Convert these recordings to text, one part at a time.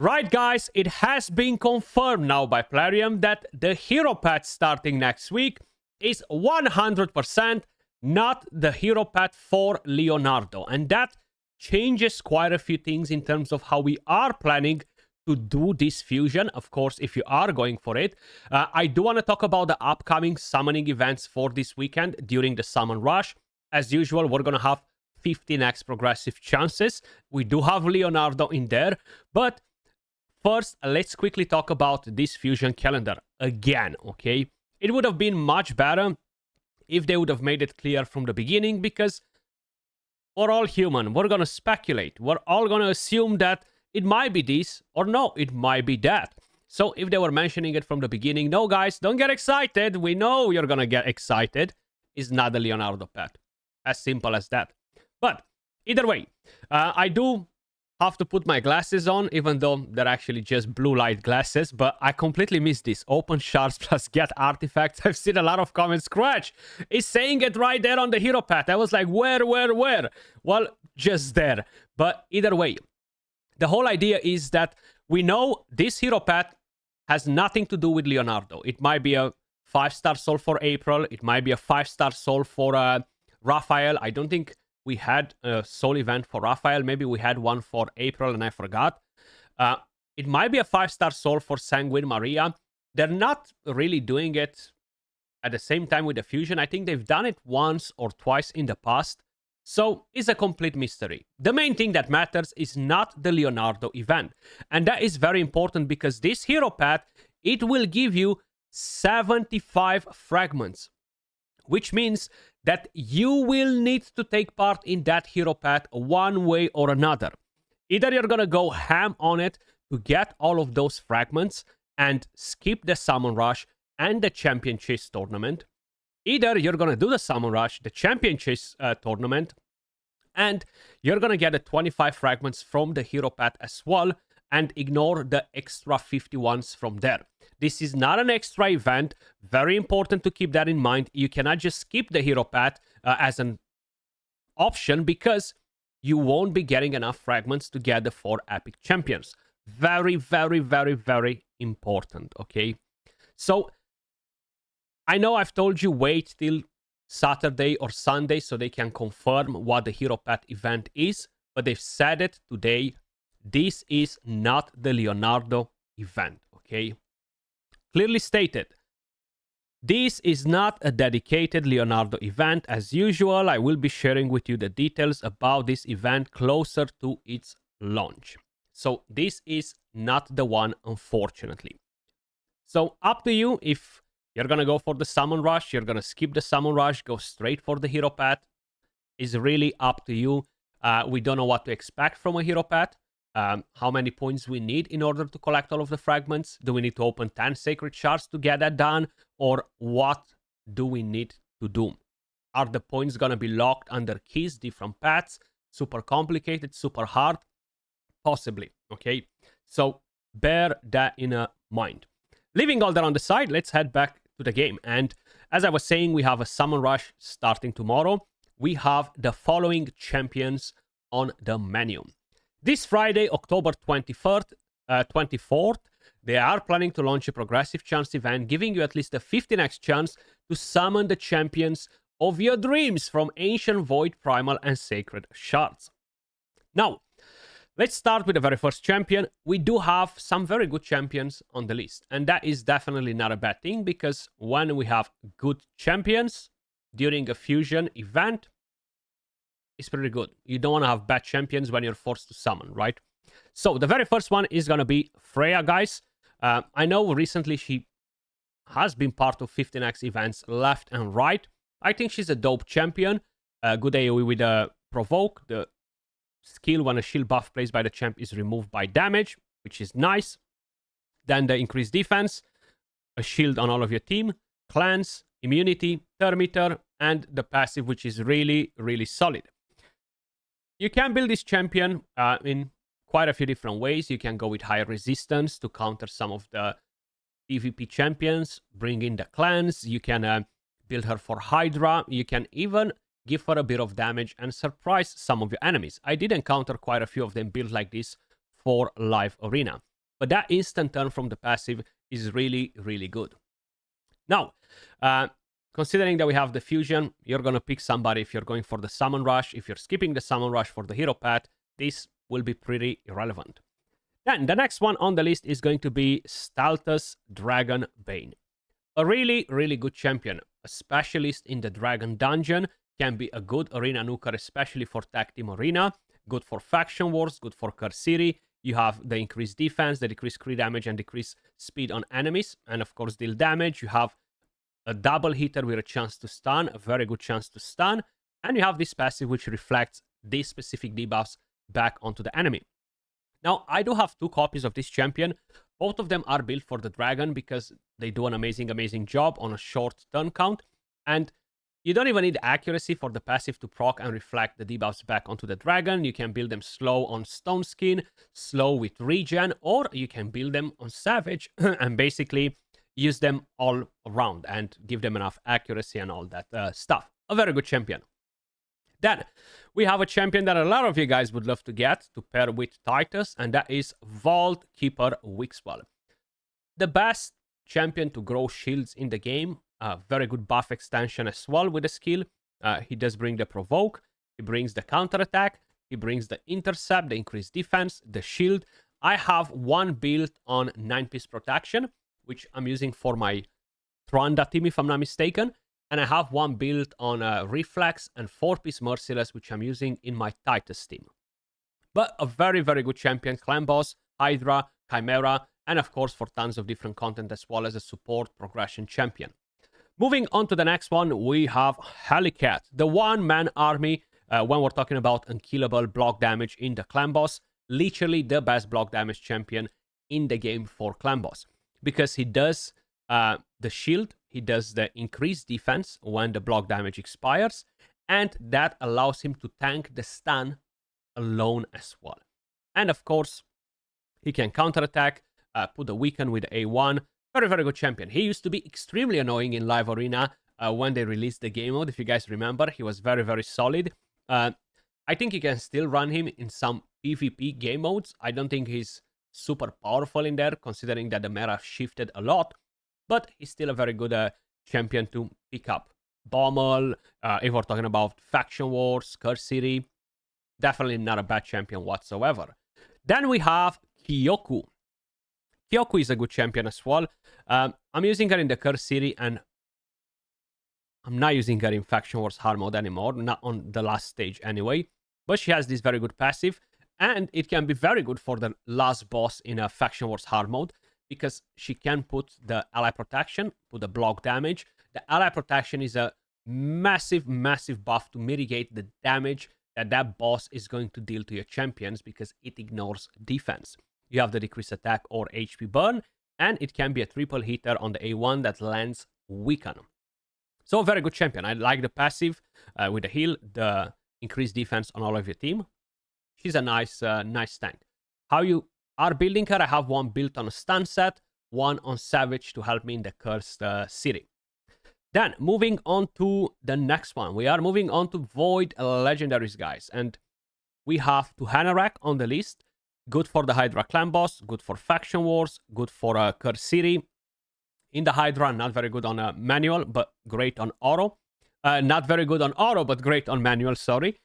Right, guys, it has been confirmed now by PLARIUM that the hero path starting next week is 100% not the hero path for Leonardo. And that changes quite a few things in terms of how we are planning to do this fusion. Of course, if you are going for it, I do want to talk about the upcoming summoning events for this weekend during the summon rush. As usual, we're going to have 15x progressive chances. We do have Leonardo in there, but first, let's quickly talk about this fusion calendar again, okay? It would have been much better if they would have made it clear from the beginning, because we're all human. We're gonna speculate. We're all gonna assume that it might be this, or no, it might be that. So if they were mentioning it from the beginning, no guys, don't get excited. We know you're gonna get excited. It's not the Leonardo path. As simple as that. But either way, I do have to put my glasses on, even though they're actually just blue light glasses, but I completely missed this. Open shards plus get artifacts. I've seen a lot of comments. Skratch is saying it right there on the hero path. I was like, where? Well, just there. But either way, the whole idea is that we know this hero path has nothing to do with Leonardo. It might be a 5-star soul for April. It might be a 5-star soul for Raphael. I don't think we had a soul event for Raphael. Maybe we had one for April and I forgot. It might be a 5-star soul for Sanguine Maria. They're not really doing it at the same time with the fusion. I think they've done it once or twice in the past. So it's a complete mystery. The main thing that matters is not the Leonardo event. And that is very important because this hero path, it will give you 75 fragments, which means that you will need to take part in that hero path one way or another. Either you're gonna go ham on it to get all of those fragments and skip the summon rush and the champion chase tournament. Either you're gonna do the summon rush, the champion chase tournament, and you're gonna get the 25 fragments from the hero path as well, and ignore the extra 50 ones from there. This is not an extra event. Very important to keep that in mind. You cannot just skip the hero path as an option because you won't be getting enough fragments to get the 4 epic champions. Very, very, very, very important, okay? So, I know I've told you wait till Saturday or Sunday so they can confirm what the hero path event is, but they've said it today. This is not the Leonardo event, okay? Clearly stated. This is not a dedicated Leonardo event. As usual, I will be sharing with you the details about this event closer to its launch. So this is not the one, unfortunately. So up to you. If you're gonna go for the summon rush, you're gonna skip the summon rush, go straight for the hero path. It's really up to you. We don't know what to expect from a hero path. How many points we need in order to collect all of the fragments. Do we need to open 10 sacred shards to get that done? Or what do we need to do? Are the points going to be locked under keys, different paths? Super complicated, super hard? Possibly, okay? So bear that in mind. Leaving all that on the side, let's head back to the game. And as I was saying, we have a summon rush starting tomorrow. We have the following champions on the menu. This Friday, October 24th, they are planning to launch a progressive chance event, giving you at least a 15x chance to summon the champions of your dreams from Ancient Void, Primal, and Sacred Shards. Now, let's start with the very first champion. We do have some very good champions on the list, and that is definitely not a bad thing, because when we have good champions during a fusion event, it's pretty good. You don't want to have bad champions when you're forced to summon, right? So the very first one is going to be Freya, guys. I know recently she has been part of 15x events left and right. I think she's a dope champion. Good AoE with a provoke. The skill when a shield buff placed by the champ is removed by damage, which is nice. Then the increased defense, a shield on all of your team, clans, immunity, thermometer, and the passive, which is really, really solid. You can build this champion in quite a few different ways. You can go with higher resistance to counter some of the PvP champions, bring in the clans. You can build her for Hydra. You can even give her a bit of damage and surprise some of your enemies. I did encounter quite a few of them built like this for Live Arena. But that instant turn from the passive is really, really good. Now, considering that we have the fusion, you're going to pick somebody if you're going for the summon rush. If you're skipping the summon rush for the hero path, this will be pretty irrelevant. Then the next one on the list is going to be Staltus Dragon Bane. A really, really good champion. A specialist in the Dragon Dungeon, can be a good arena nuker, especially for tag team arena. Good for faction wars, good for Curse City. You have the increased defense, the decreased crit damage, and decreased speed on enemies. And of course, deal damage. You have a double hitter with a chance to stun, a very good chance to stun. And you have this passive which reflects these specific debuffs back onto the enemy. Now, I do have 2 copies of this champion. Both of them are built for the dragon because they do an amazing, amazing job on a short turn count. And you don't even need accuracy for the passive to proc and reflect the debuffs back onto the dragon. You can build them slow on Stone Skin, slow with regen, or you can build them on Savage and basically use them all around and give them enough accuracy and all that stuff. A very good champion. Then we have a champion that a lot of you guys would love to get to pair with Titus, and that is Vault Keeper Wixwell. The best champion to grow shields in the game. Very good buff extension as well with the skill. He does bring the provoke, he brings the counter attack, he brings the intercept, the increased defense, the shield. I have one build on 9-piece protection, which I'm using for my Tranda team if I'm not mistaken. And I have one build on Reflex and 4-piece Merciless, which I'm using in my Titus team. But a very, very good champion. Clan Boss, Hydra, Chimera, and of course for tons of different content as well as a support progression champion. Moving on to the next one, we have Helicat, the one-man army when we're talking about unkillable block damage in the Clan Boss. Literally the best block damage champion in the game for Clan Boss. Because he does the shield, he does the increased defense when the block damage expires, and that allows him to tank the stun alone as well. And of course, he can counterattack, put the weaken with A1. Very, very good champion. He used to be extremely annoying in live arena when they released the game mode. If you guys remember, he was very, very solid. I think you can still run him in some PvP game modes. I don't think he's super powerful in there, considering that the meta shifted a lot. But he's still a very good champion to pick up. Bommel, if we're talking about Faction Wars, Curse City, definitely not a bad champion whatsoever. Then we have Kyoku. Kyoku is a good champion as well. I'm using her in the Curse City, and I'm not using her in Faction Wars hard mode anymore, not on the last stage anyway. But she has this very good passive, and it can be very good for the last boss in a Faction Wars hard mode, because she can put the ally protection, put the block damage. The ally protection is a massive, massive buff to mitigate the damage that boss is going to deal to your champions, because it ignores defense. You have the decreased attack or HP burn, and it can be a triple hitter on the A1 that lands weaken. So a very good champion. I like the passive with the heal, the increased defense on all of your team. She's a nice tank. How you are building her, I have one built on a stun set, one on Savage to help me in the Cursed City. Then, moving on to the next one. We are moving on to Void Legendaries, guys. And we have Tuhanarak on the list. Good for the Hydra Clan Boss, good for Faction Wars, good for Curse City. In the Hydra, not very good on manual, but great on auto. Not very good on auto, but great on manual, sorry.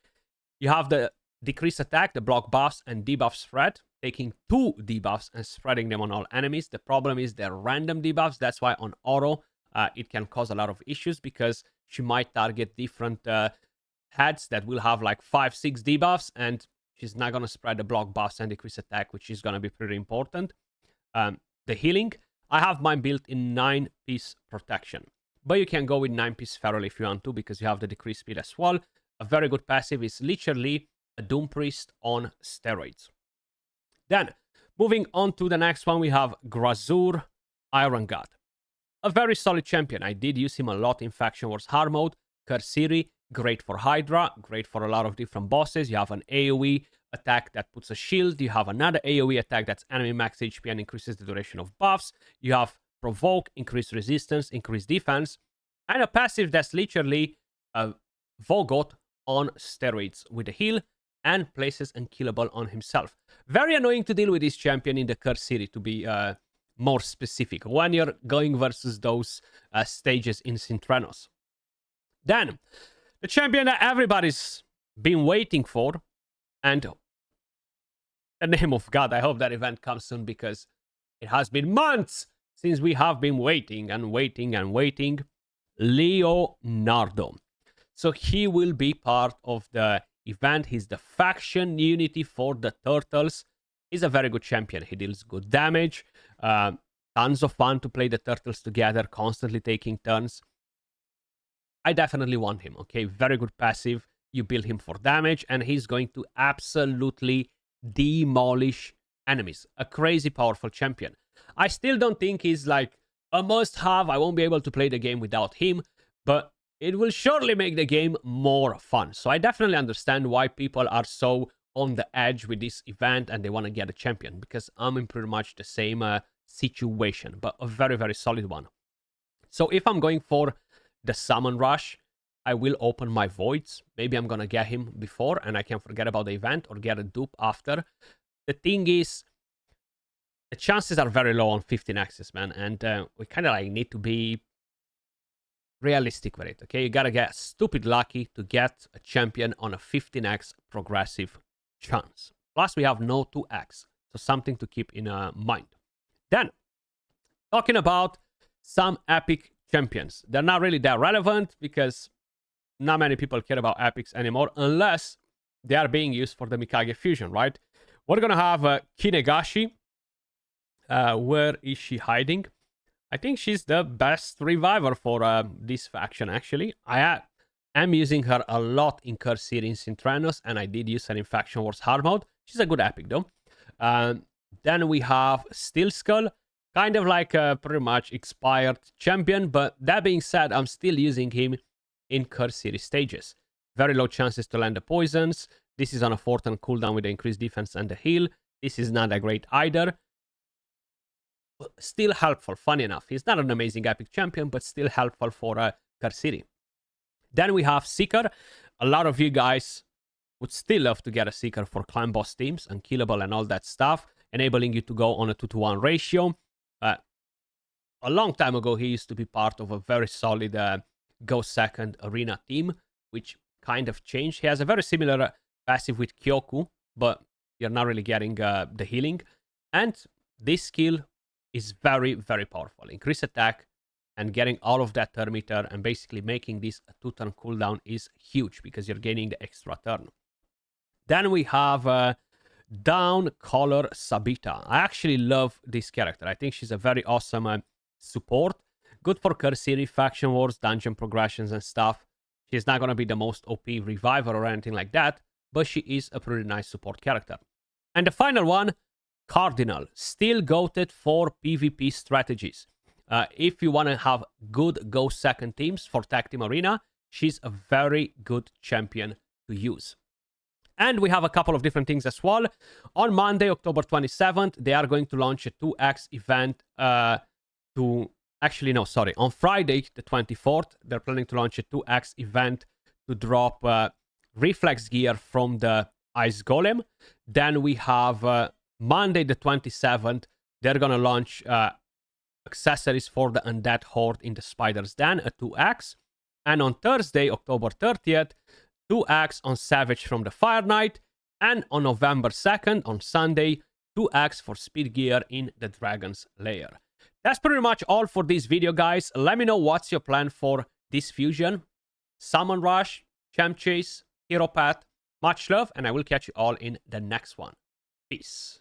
You have the decreased attack, the block buffs, and debuff spread. Taking 2 debuffs and spreading them on all enemies. The problem is they're random debuffs. That's why on auto, it can cause a lot of issues, because she might target different heads that will have like 5-6 debuffs, and she's not going to spread the block buffs and decrease attack, which is going to be pretty important. The healing, I have mine built in 9-piece protection. But you can go with 9-piece feral if you want to, because you have the decreased speed as well. A very good passive is literally a Doom Priest on steroids. Then, moving on to the next one, we have Grazur Iron God. A very solid champion. I did use him a lot in Faction Wars hard mode. Curse City, great for Hydra, great for a lot of different bosses. You have an AoE attack that puts a shield. You have another AoE attack that's enemy max HP and increases the duration of buffs. You have Provoke, increased resistance, increased defense. And a passive that's literally Vogot on steroids with the heal, and places Unkillable on himself. Very annoying to deal with this champion in the Curse City, to be more specific, when you're going versus those stages in Sintranos. Then, the champion that everybody's been waiting for, and in the name of God, I hope that event comes soon, because it has been months since we have been waiting and waiting and waiting. Leonardo. So he will be part of the event. He's the faction unity for the Turtles. He's a very good champion. He deals good damage. Tons of fun to play the Turtles together, constantly taking turns. I definitely want him, okay? Very good passive. You build him for damage, and he's going to absolutely demolish enemies. A crazy powerful champion. I still don't think he's like a must-have. I won't be able to play the game without him, but it will surely make the game more fun. So I definitely understand why people are so on the edge with this event and they want to get a champion, because I'm in pretty much the same situation, but a very, very solid one. So if I'm going for the Summon Rush, I will open my Voids. Maybe I'm going to get him before and I can forget about the event or get a dupe after. The thing is, the chances are very low on 15x's, man, and we kind of like need to be realistic with it, okay? You gotta get stupid lucky to get a champion on a 15x progressive chance. Plus, we have no 2x, so something to keep in mind. Then, talking about some epic champions. They're not really that relevant because not many people care about epics anymore unless they are being used for the Mikage fusion, right? We're gonna have Kinegashi. Where is she hiding? I think she's the best reviver for this faction, actually. I am using her a lot in Curse City in Sintranos, and I did use her in Faction Wars Hard Mode. She's a good epic, though. Then we have Steel Skull, kind of like a pretty much expired champion, but that being said, I'm still using him in Curse City stages. Very low chances to land the poisons. This is on a 4-turn cooldown with the increased defense and the heal. This is not that great either. Still helpful, funny enough. He's not an amazing epic champion, but still helpful for Curse City. Then we have Seeker. A lot of you guys would still love to get a Seeker for clan boss teams, Unkillable and all that stuff, enabling you to go on a 2-to-1 ratio. A long time ago, he used to be part of a very solid Go Second Arena team, which kind of changed. He has a very similar passive with Kyoku, but you're not really getting the healing. And this skill is very, very powerful. Increase attack and getting all of that turn meter and basically making this a 2-turn cooldown is huge because you're gaining the extra turn. Then we have Down Color Sabita. I actually love this character. I think she's a very awesome support. Good for Curse City, Faction Wars, dungeon progressions and stuff. She's not going to be the most OP reviver or anything like that, but she is a pretty nice support character. And the final one, Cardinal, still goated for PvP strategies. If you want to have good Go Second teams for Tag Team Arena, she's a very good champion to use. And we have a couple of different things as well. On Monday, October 27th, they are going to launch a 2x event on Friday, the 24th, they're planning to launch a 2x event to drop reflex gear from the Ice Golem. Then we have Monday the 27th, they're gonna launch accessories for the Undead Horde in the Spider's Den, a 2x. And on Thursday, October 30th, 2x on Savage from the Fire Knight. And on November 2nd, on Sunday, 2x for Speed Gear in the Dragon's Lair. That's pretty much all for this video, guys. Let me know what's your plan for this fusion. Summon Rush, Champ Chase, Hero Path. Much love, and I will catch you all in the next one. Peace.